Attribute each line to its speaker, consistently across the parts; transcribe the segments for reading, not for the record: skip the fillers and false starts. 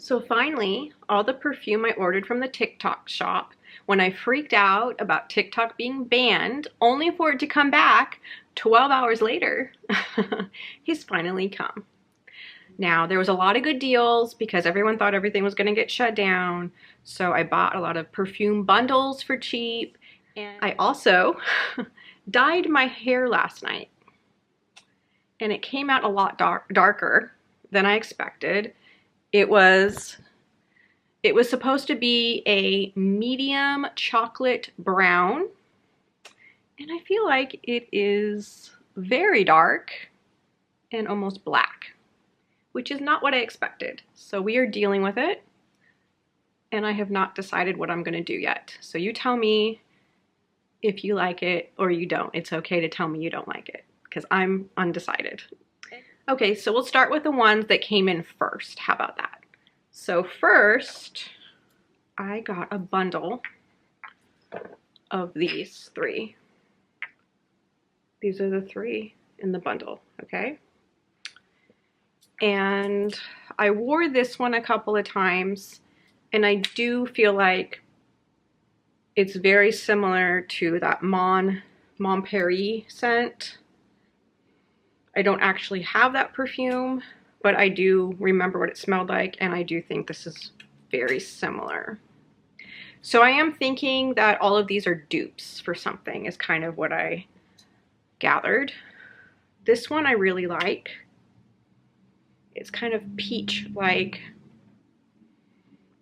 Speaker 1: So finally, all the perfume I ordered from the TikTok shop, when I freaked out about TikTok being banned, only for it to come back 12 hours later, he's finally come. Now, there was a lot of good deals because everyone thought everything was going to get shut down. So I bought a lot of perfume bundles for cheap. And I also dyed my hair last night. And it came out a lot darker than I expected. It was supposed to be a medium chocolate brown, and I feel like it is very dark and almost black, which is not what I expected. So we are dealing with it, and I have not decided what I'm going to do yet. So you tell me if you like it or you don't. It's okay to tell me you don't like it because I'm undecided. Okay, so we'll start with the ones that came in first. How about that? So first, I got a bundle of these three. These are the three in the bundle, okay? And I wore this one a couple of times, and I do feel like it's very similar to that Mon Paris scent. I don't actually have that perfume, but I do remember what it smelled like, and I do think this is very similar. So I am thinking that all of these are dupes for something is kind of what I gathered. This one I really like. It's kind of peach-like,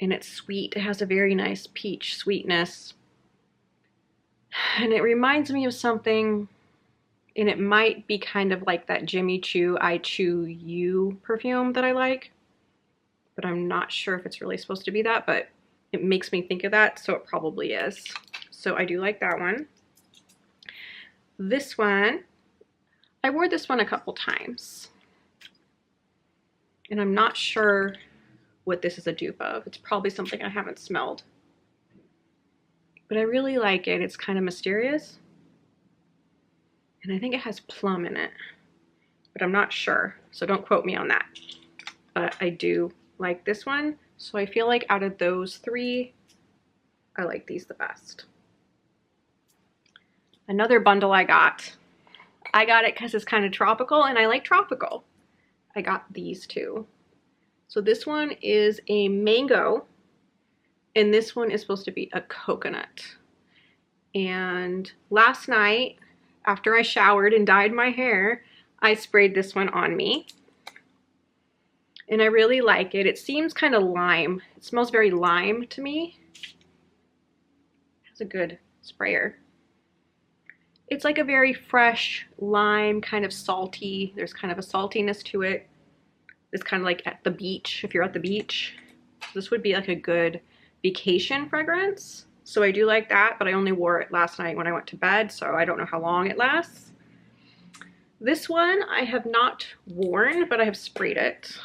Speaker 1: and it's sweet. It has a very nice peach sweetness. And it reminds me of something, and it might be kind of like that Jimmy Choo I Chew You perfume that I like, but I'm not sure if it's really supposed to be that, but it makes me think of that, so it probably is. So I do like that one. This one, I wore this one a couple times, and I'm not sure what this is a dupe of. It's probably something I haven't smelled, but I really like it. It's kind of mysterious. And I think it has plum in it, but I'm not sure, so don't quote me on that. But I do like this one, so I feel like out of those three, I like these the best. Another bundle I got it because it's kind of tropical, and I like tropical. I got these two. So this one is a mango, and this one is supposed to be a coconut. And last night, after I showered and dyed my hair, I sprayed this one on me. And I really like it. It seems kind of lime. It smells very lime to me. It's a good sprayer. It's like a very fresh lime, kind of salty. There's kind of a saltiness to it. It's kind of like at the beach, if you're at the beach. This would be like a good vacation fragrance. So I do like that, but I only wore it last night when I went to bed, so I don't know how long it lasts. This one I have not worn, but I have sprayed it.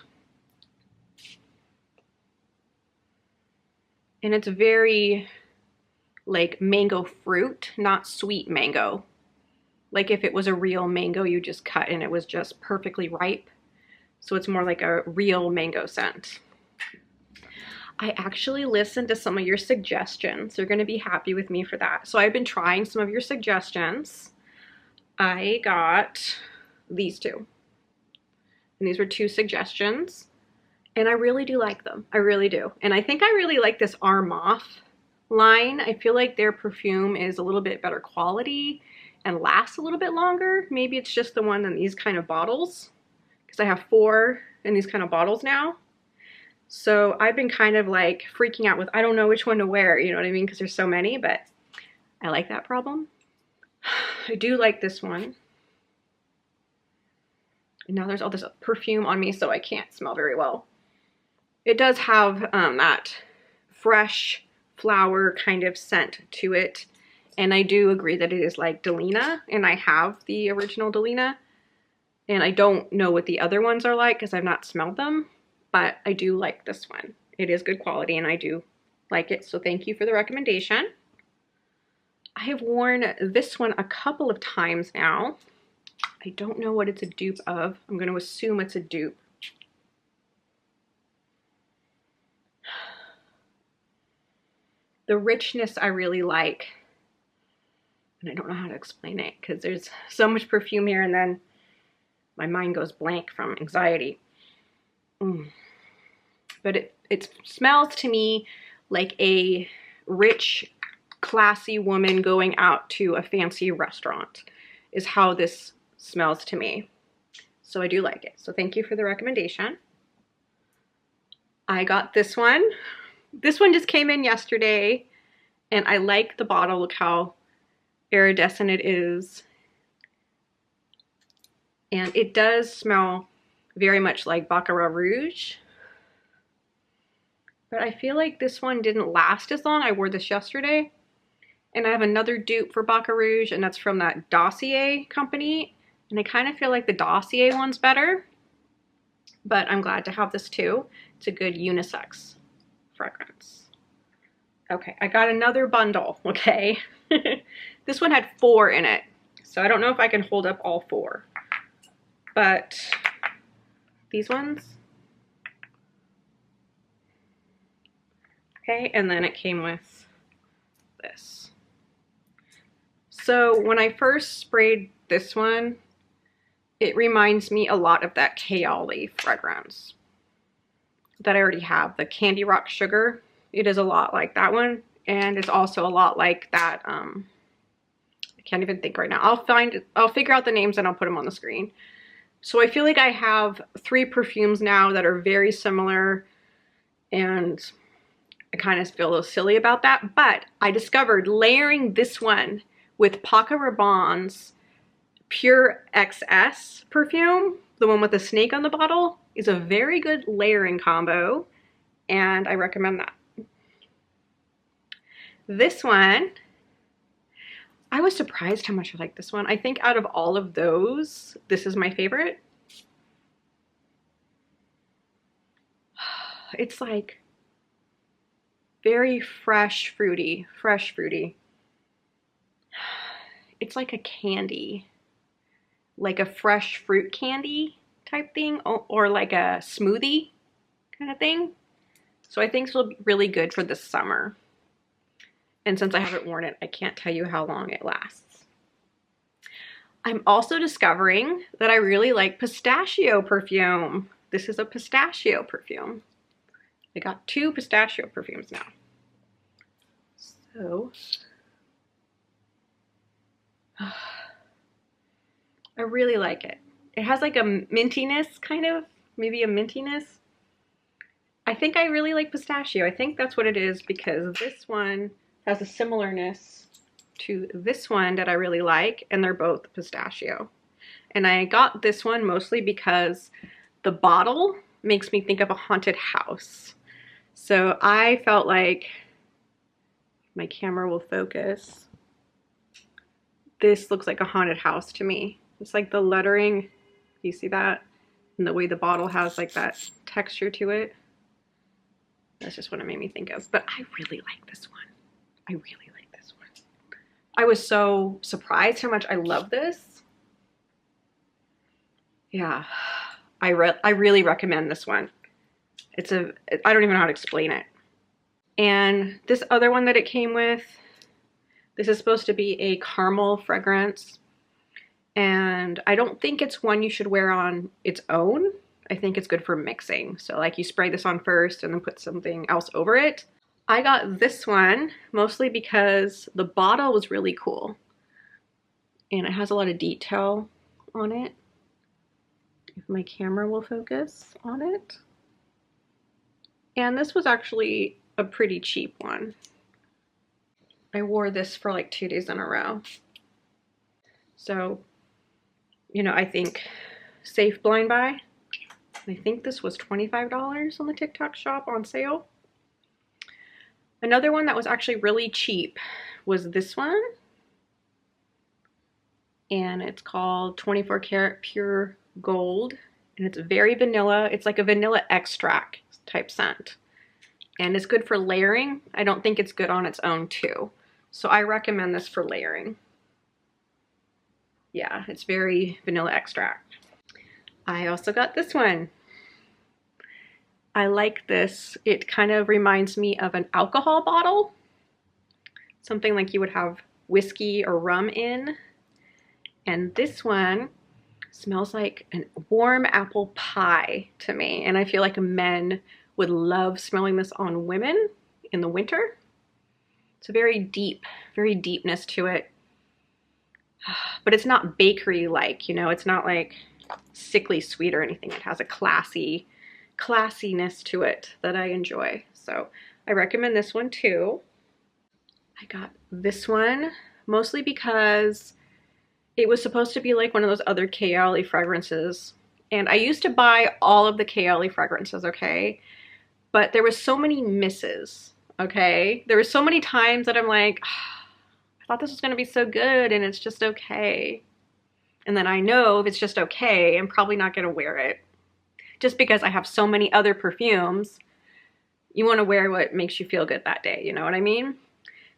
Speaker 1: And it's very like mango fruit, not sweet mango. Like if it was a real mango you just cut and it was just perfectly ripe. So it's more like a real mango scent. I actually listened to some of your suggestions. You're going to be happy with me for that. So I've been trying some of your suggestions. I got these two. And these were two suggestions. And I really do like them. I really do. And I think I really like this Armaf line. I feel like their perfume is a little bit better quality and lasts a little bit longer. Maybe it's just the one in these kind of bottles, because I have 4 in these kind of bottles now. So I've been kind of like freaking out with, I don't know which one to wear, you know what I mean? Because there's so many, but I like that problem. I do like this one. And now there's all this perfume on me, so I can't smell very well. It does have that fresh flower kind of scent to it. And I do agree that it is like Delina, and I have the original Delina. And I don't know what the other ones are like because I've not smelled them. But I do like this one. It is good quality and I do like it. So thank you for the recommendation. I have worn this one a couple of times now. I don't know what it's a dupe of. I'm going to assume it's a dupe. The richness I really like. And I don't know how to explain it because there's so much perfume here and then my mind goes blank from anxiety. But it smells to me like a rich, classy woman going out to a fancy restaurant is how this smells to me. So I do like it. So thank you for the recommendation. I got this one. This one just came in yesterday and I like the bottle. Look how iridescent it is. And it does smell very much like Baccarat Rouge. But I feel like this one didn't last as long. I wore this yesterday. And I have another dupe for Baccarat Rouge, and that's from that Dossier company. And I kind of feel like the Dossier one's better. But I'm glad to have this too. It's a good unisex fragrance. Okay, I got another bundle, okay? This one had 4 in it. So I don't know if I can hold up all 4. But these ones. Okay, and then it came with this. So when I first sprayed this one, it reminds me a lot of that Kayali fragrance that I already have, the Candy Rock Sugar. It is a lot like that one, and it's also a lot like that, I can't even think right now. I'll figure out the names and I'll put them on the screen. So I feel like I have 3 perfumes now that are very similar, and I kind of feel a little silly about that, but I discovered layering this one with Paco Rabanne's Pure XS perfume, the one with the snake on the bottle, is a very good layering combo, and I recommend that. This one, I was surprised how much I like this one. I think out of all of those, this is my favorite. It's like very fresh, fruity, fresh, fruity. It's like a candy, like a fresh fruit candy type thing, or like a smoothie kind of thing. So I think this will be really good for this summer. And since I haven't worn it, I can't tell you how long it lasts. I'm also discovering that I really like pistachio perfume. This is a pistachio perfume. I got 2 pistachio perfumes now. So, I really like it. It has like a mintiness, kind of, maybe a mintiness. I think I really like pistachio. I think that's what it is because this one has a similarness to this one that I really like, and they're both pistachio. And I got this one mostly because the bottle makes me think of a haunted house. So I felt like, my camera will focus, this looks like a haunted house to me. It's like the lettering, you see that? And the way the bottle has like that texture to it. That's just what it made me think of. But I really like this one. I really like this one. I was so surprised how much I love this. Yeah, I really recommend this one. I don't even know how to explain it. And this other one that it came with, this is supposed to be a caramel fragrance. And I don't think it's one you should wear on its own. I think it's good for mixing. So like you spray this on first and then put something else over it. I got this one mostly because the bottle was really cool. And it has a lot of detail on it. If my camera will focus on it. And this was actually a pretty cheap one. I wore this for like 2 days in a row. So, you know, I think safe blind buy. I think this was $25 on the TikTok shop on sale. Another one that was actually really cheap was this one. And it's called 24 Karat Pure Gold. And it's very vanilla. It's like a vanilla extract type scent. And it's good for layering. I don't think it's good on its own too. So I recommend this for layering. Yeah, it's very vanilla extract. I also got this one. I like this. It kind of reminds me of an alcohol bottle. something like you would have whiskey or rum in. And this one smells like a warm apple pie to me. And I feel like men would love smelling this on women in the winter. It's a very deepness to it. But it's not bakery-like, you know, it's not like sickly sweet or anything. It has a classiness to it that I enjoy. So I recommend this one too. I got this one mostly because it was supposed to be like one of those other Kayali fragrances. And I used to buy all of the Kayali fragrances, okay? But there was so many misses, okay? There were so many times that I'm like, I thought this was gonna be so good and it's just okay. And then I know if it's just okay, I'm probably not gonna wear it. Just because I have so many other perfumes, you wanna wear what makes you feel good that day, you know what I mean?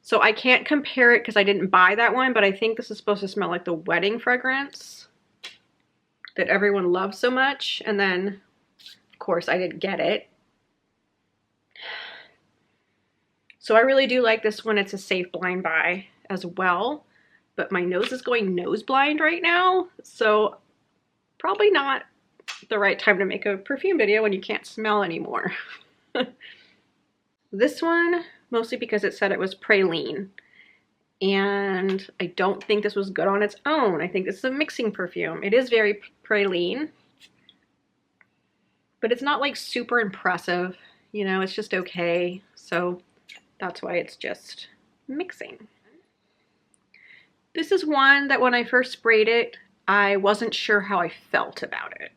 Speaker 1: So I can't compare it because I didn't buy that one, but I think this is supposed to smell like the wedding fragrance that everyone loves so much. And then, of course, I didn't get it. So I really do like this one. It's a safe blind buy as well, but my nose is going nose blind right now. So probably not the right time to make a perfume video when you can't smell anymore. This one, mostly because it said it was praline. And I don't think this was good on its own. I think this is a mixing perfume. It is very praline, but it's not like super impressive. You know, it's just okay. So that's why it's just mixing. This is one that when I first sprayed it, I wasn't sure how I felt about it.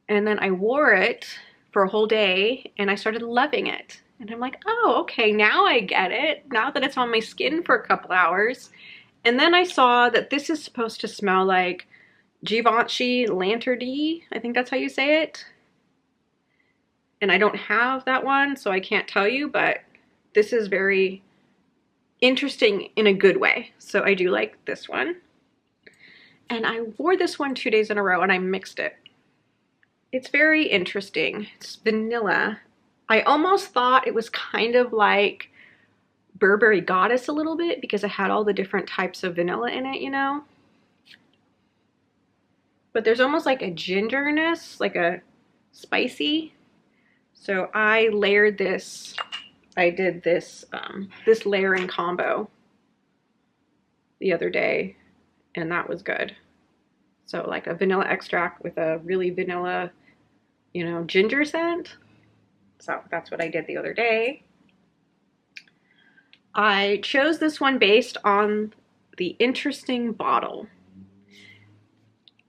Speaker 1: And then I wore it for a whole day and I started loving it. And I'm like, oh, okay, now I get it. Now that it's on my skin for a couple hours. And then I saw that this is supposed to smell like Givenchy Lanterne. I think that's how you say it. And I don't have that one, so I can't tell you, but this is very interesting in a good way. So I do like this one. And I wore this one 2 days in a row and I mixed it. It's very interesting. It's vanilla. I almost thought it was kind of like Burberry Goddess a little bit because it had all the different types of vanilla in it, you know? But there's almost like a gingerness, like a spicy. So I layered this. I did this, this layering combo the other day, and that was good. So like a vanilla extract with a really vanilla, you know, ginger scent. So that's what I did the other day. I chose this one based on the interesting bottle.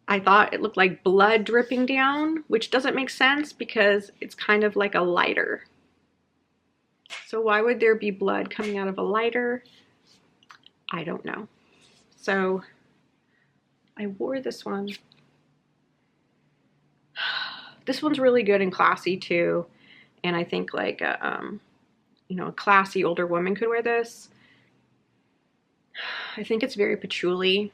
Speaker 1: I thought it looked like blood dripping down, which doesn't make sense because it's kind of like a lighter. So why would there be blood coming out of a lighter? I don't know. So I wore this one. This one's really good and classy too. And I think like a, you know, a classy older woman could wear this. I think it's very patchouli.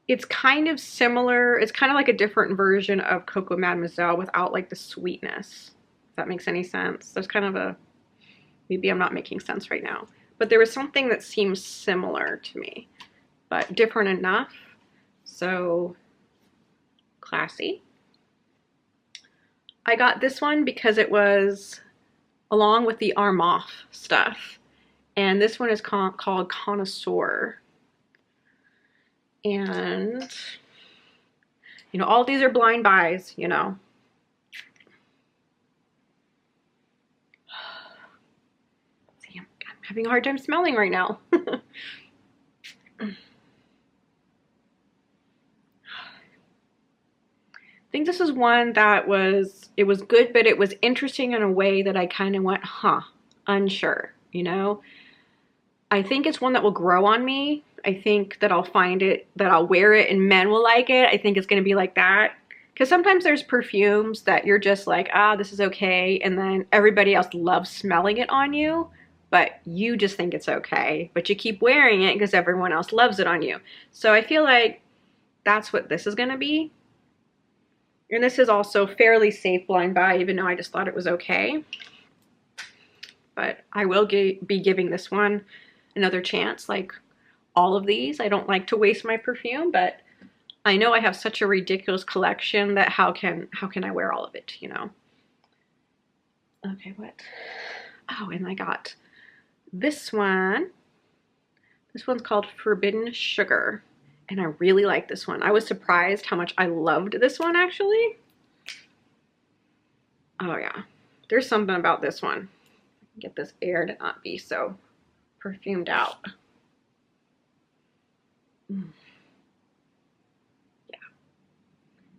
Speaker 1: It's kind of similar. It's kind of like a different version of Coco Mademoiselle without like the sweetness. If that makes any sense. There's kind of a, maybe I'm not making sense right now, but there was something that seems similar to me, but different enough. So classy. I got this one because it was along with the Armaf stuff. And this one is called Connoisseur. And, you know, all these are blind buys, you know. See, I'm having a hard time smelling right now. I think this is one that was, it was good, but it was interesting in a way that I kind of went, huh, unsure, you know? I think it's one that will grow on me. I think that I'll find it, that I'll wear it and men will like it. I think it's going to be like that. Because sometimes there's perfumes that you're just like, ah, this is okay. And then everybody else loves smelling it on you, but you just think it's okay. But you keep wearing it because everyone else loves it on you. So I feel like that's what this is going to be. And this is also fairly safe blind buy, even though I just thought it was okay. but I will be giving this one another chance. Like all of these, I don't like to waste my perfume, but I know I have such a ridiculous collection that how can I wear all of it, you know? Okay, what? Oh, and I got this one. This one's called Forbidden Sugar, and I really like this one. I was surprised how much I loved this one, actually. Oh yeah, there's something about this one. Get this air to not be so perfumed out. Yeah.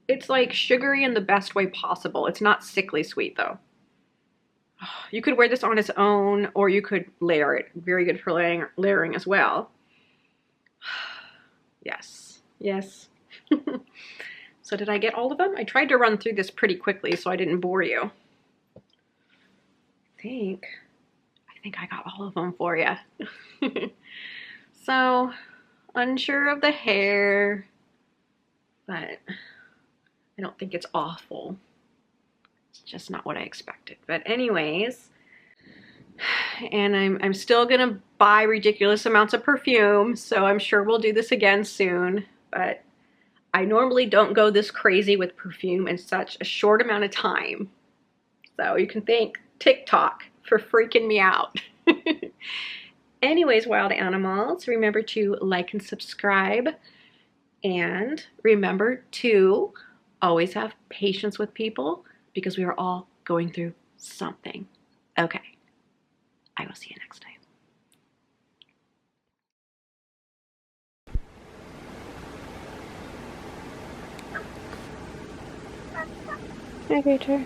Speaker 1: It's like sugary in the best way possible. It's not sickly sweet though. You could wear this on its own, or you could layer it. Very good for layering as well. Yes, yes. So did I get all of them? I tried to run through this pretty quickly so I didn't bore you. I think I got all of them for you. So, unsure of the hair, but I don't think it's awful. It's just not what I expected. But anyways, and I'm still gonna buy ridiculous amounts of perfume, so I'm sure we'll do this again soon, but I normally don't go this crazy with perfume in such a short amount of time. So you can thank TikTok for freaking me out. Anyways, wild animals, remember to like and subscribe, and remember to always have patience with people because we are all going through something. Okay, I will see you next time. Hi, Rachel.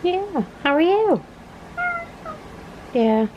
Speaker 1: Yeah, how are you? Yeah.